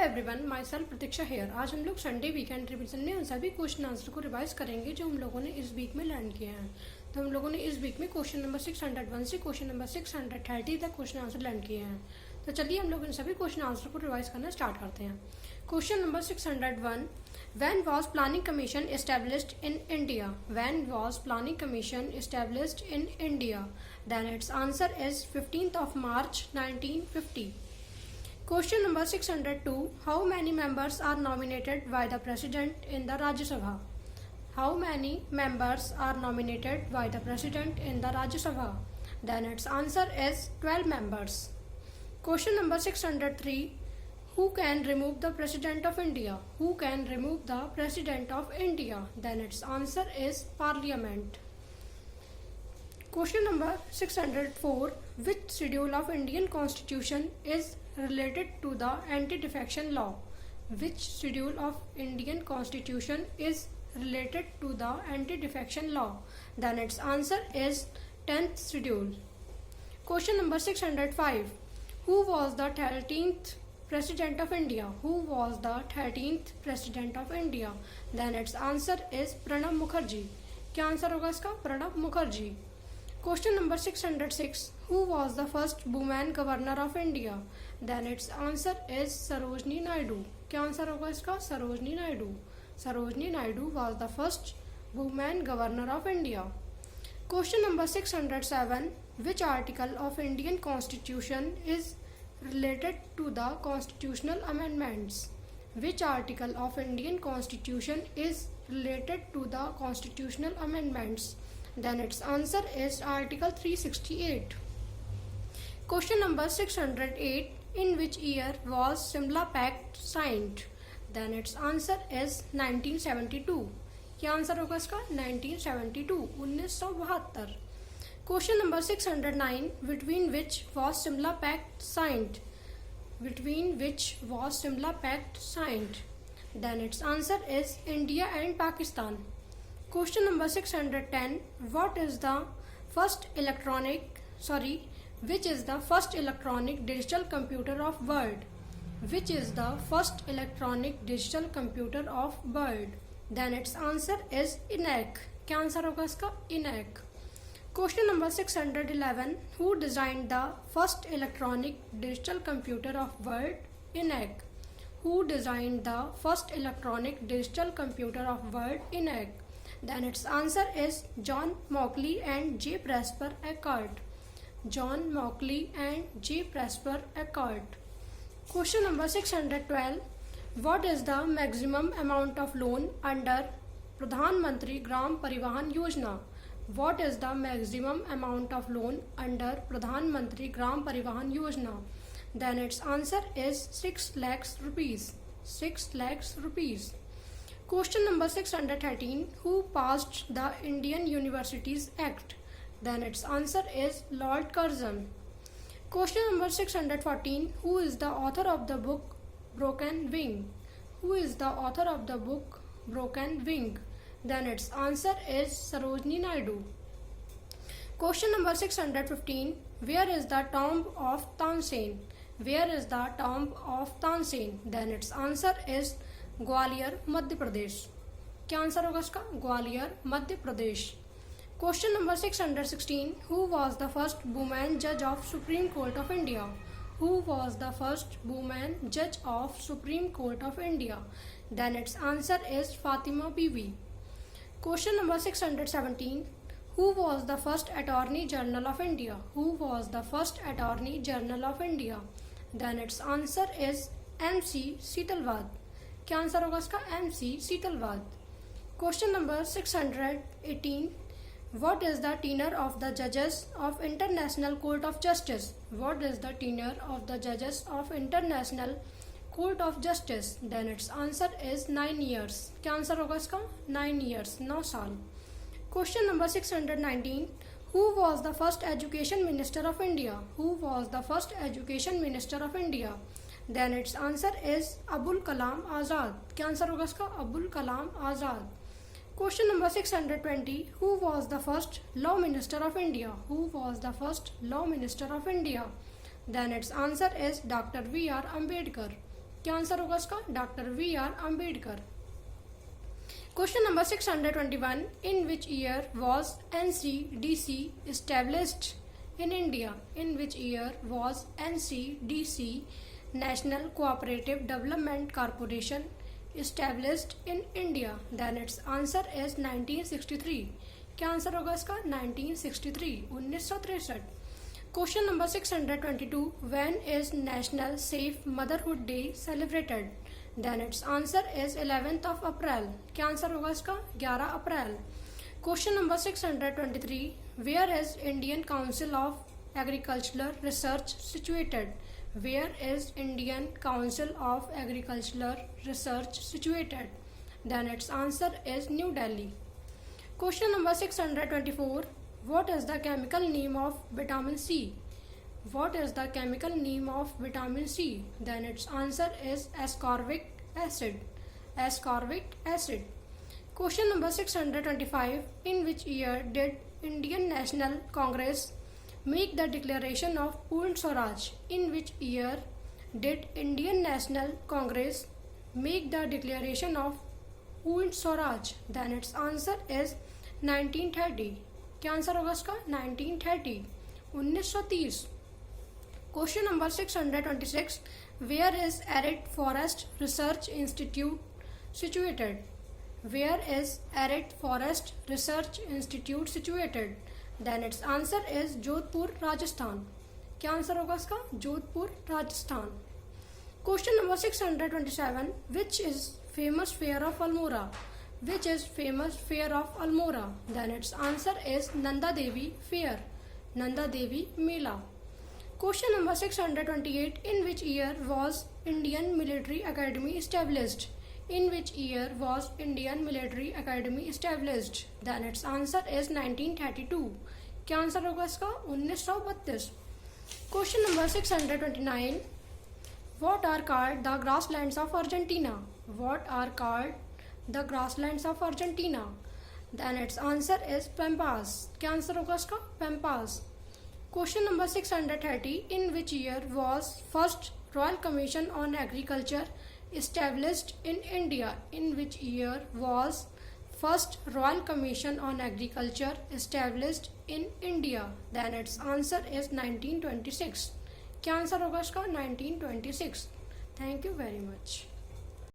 Everyone, myself Pratiksha here. आज हम लोग संडे वीकेंड रिवीजन में उन सभी क्वेश्चन आंसर को रिवाइज करेंगे जो हम लोगों ने इस वीक में लर्न किए हैं। तो हम लोगों ने इस वीक में क्वेश्चन नंबर 601 से क्वेश्चन नंबर 630 तक क्वेश्चन आंसर लर्न किए हैं। तो चलिए हम लोग इन सभी क्वेश्चन आंसर को रिवाइज करना स्टार्ट करते हैं। Question number 601, when was planning commission established in India? When was planning commission established in India? Then its answer is 15th of March 1950. Question number 602, how many members are nominated by the President in the Rajya Sabha? How many members are nominated by the President in the Rajya Sabha? Then its answer is 12 members. Question number 603, who can remove the President of India? Who can remove the President of India? Then its answer is Parliament. Question number 604, which schedule of Indian Constitution is related to the anti-defection law? Which schedule of Indian Constitution is related to the anti-defection law? Then its answer is 10th schedule. Question number 605, who was the 13th President of India? Who was the 13th President of India? Then its answer is Pranab Mukherjee. क्या answer होगा इसका? Pranab Mukherjee. Question number 606, who was the first woman governor of India? Then its answer is Sarojini Naidu. क्या answer होगा इसका? Sarojini Naidu. Sarojini Naidu was the first woman governor of India. Question number 607, which article of Indian Constitution is related to the constitutional amendments? Which article of Indian Constitution is related to the constitutional amendments? Then its answer is Article 368. Question number 608, in which year was Simla Pact signed? Then its answer is 1972. क्या answer होगा इसका? 1972, 1972. Question number 609, between which was Simla Pact signed? Between which was Simla Pact signed? Then its answer is India and Pakistan. Question number 610, which is the first electronic digital computer of world? Which is the first electronic digital computer of world? Then its answer is ENIAC. क्या answer होगा इसका? ENIAC. Question number 611, who designed the first electronic digital computer of world? ENIAC. Who designed the first electronic digital computer of world? ENIAC. Then its answer is John Mauchly and J. Presper Eckert. John Mauchly and J. Presper Eckert. Question number 612, what is the maximum amount of loan under Pradhan Mantri Gram Parivahan Yojana? What is the maximum amount of loan under Pradhan Mantri Gram Parivahan Yojana? Then its answer is 6 lakhs rupees. 6 lakhs rupees. Question number 613, who passed the Indian Universities Act? Then its answer is Lord Curzon. Question number 614, who is the author of the book Broken Wing? Who is the author of the book Broken Wing? Then its answer is Sarojini Naidu. Question number 615, where is the tomb of Tansen? Where is the tomb of Tansen? Then its answer is Gwalior Madhya Pradesh. क्या answer होगा इसका? Gwalior Madhya Pradesh. Question number 616, who was the first women जज of supreme court of India? Who was the first women जज of supreme court of India? Then its answer is Fatima बीवी. Question number 617, who was the first attorney general of India? Who was the first attorney general of India? Then its answer is MC Setalvad. क्या answer होगा इसका? MC Setalvad. Question number 618, what is the टीनर of the जजेस of international court of justice? What is the टीनर of the जजेस of international court of justice? Then its answer is 9 years. क्या answer होगा इसका? 9 years, 9 साल. Question number 619, who was the first education minister of India? Who was the first education minister of India? Then its answer is Abul Kalam Azad. क्या answer होगा इसका? Abul Kalam Azad. Question number 620, who was the first law minister of India? Who was the first law minister of India? Then its answer is Dr. V.R. Ambedkar. क्या answer होगा इसका? Doctor V R Ambedkar. Question number 621, in which year was NCDC established in India? In which year was NCDC, National Cooperative Development Corporation, established in India? Then its answer is 1963. क्या answer होगा इसका? 1963, 1963। Question number 622, when is National Safe Motherhood Day celebrated? Then its answer is 11th of April. क्या answer होगा इसका? 11 April. Question number 623, where is Indian Council of Agricultural Research situated? Where is Indian Council of Agricultural Research situated? Then its answer is New Delhi. Question number 624, what is the chemical name of vitamin C? What is the chemical name of vitamin C? Then its answer is ascorbic acid. Ascorbic acid. Question number 625, in which year did Indian National Congress make the declaration of Purn Swaraj? In which year did Indian National Congress make the declaration of Purn Swaraj? Then its answer is 1930. क्या answer होगा इसका? 1930, 1930। Question number 626, where is arid forest research institute situated? Where is arid forest research institute situated? Then its answer is Jodhpur, Rajasthan. क्या answer होगा इसका? Jodhpur, Rajasthan. Question number 627, which is famous fair of Almora? Which is famous fair of Almora? Then its answer is Nanda Devi Fair, Nanda Devi Mela. Question number 628, in which year was Indian Military Academy established? In which year was Indian Military Academy established? Then its answer is 1932. क्या answer होगा इसका? 1932। Question number 629, what are called the grasslands of Argentina? What are called the grasslands of Argentina? Then its answer is Pampas. क्या answer होगा इसका? Pampas. Question number 630, in which year was first Royal Commission on Agriculture established in India? In which year was first Royal Commission on Agriculture established in India? Then its answer is 1926. क्या answer होगा इसका? 1926. Thank you very much.